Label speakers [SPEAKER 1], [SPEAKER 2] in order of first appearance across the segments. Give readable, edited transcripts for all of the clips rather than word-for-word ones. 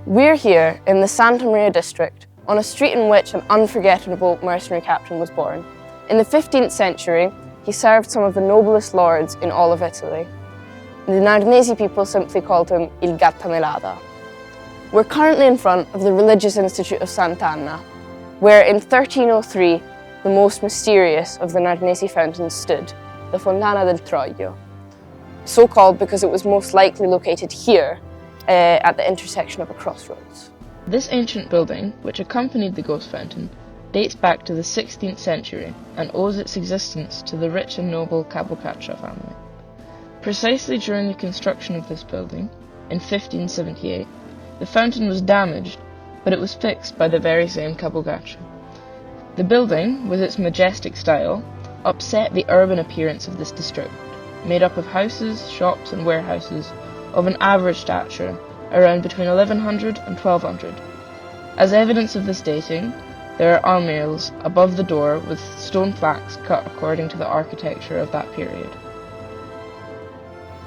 [SPEAKER 1] We're here in the Santa Maria district, on a street in which an unforgettable mercenary captain was born. In the 15th century, he served some of the noblest lords in all of Italy. The Nardinesi people simply called him Il Gattamelata. We're currently in front of the Religious Institute of Sant'Anna, where in 1303, the most mysterious of the Nardinesi fountains stood, the Fontana del Trojo. So called because it was most likely located here, at the intersection of a crossroads.
[SPEAKER 2] This ancient building, which accompanied the ghost fountain, dates back to the 16th century and owes its existence to the rich and noble Capocaccia family. Precisely during the construction of this building, in 1578, the fountain was damaged, but it was fixed by the very same Capocaccia. The building, with its majestic style, upset the urban appearance of this district, made up of houses, shops and warehouses of an average stature, around between 1100 and 1200. As evidence of this dating, there are armorials above the door with stone plaques cut according to the architecture of that period.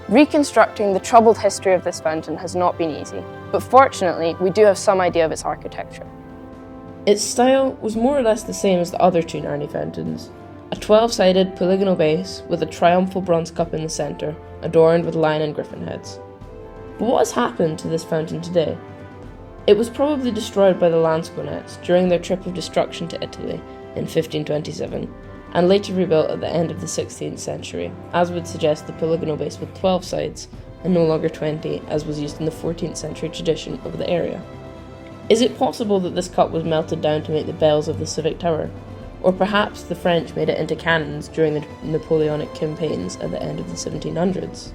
[SPEAKER 1] Reconstructing the troubled history of this fountain has not been easy, but fortunately we do have some idea of its architecture.
[SPEAKER 3] Its style was more or less the same as the other two Narni fountains, a 12-sided polygonal base with a triumphal bronze cup in the centre, adorned with lion and griffin heads. But what has happened to this fountain today? It was probably destroyed by the Lansquenets during their trip of destruction to Italy in 1527, and later rebuilt at the end of the 16th century, as would suggest the polygonal base with 12 sides, and no longer 20, as was used in the 14th century tradition of the area. Is it possible that this cup was melted down to make the bells of the civic tower? Or perhaps the French made it into cannons during the Napoleonic campaigns at the end of the 1700s?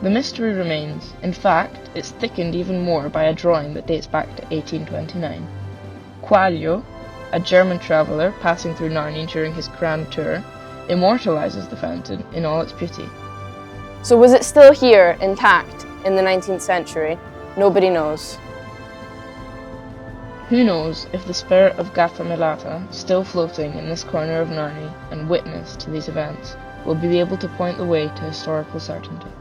[SPEAKER 2] The mystery remains. In fact, it's thickened even more by a drawing that dates back to 1829. Quaglio, a German traveller passing through Narni during his grand tour, immortalises the fountain in all its beauty.
[SPEAKER 1] So was it still here, intact, in the 19th century? Nobody knows.
[SPEAKER 2] Who knows if the spirit of Gattamelata, still floating in this corner of Narni and witness to these events, will be able to point the way to historical certainty.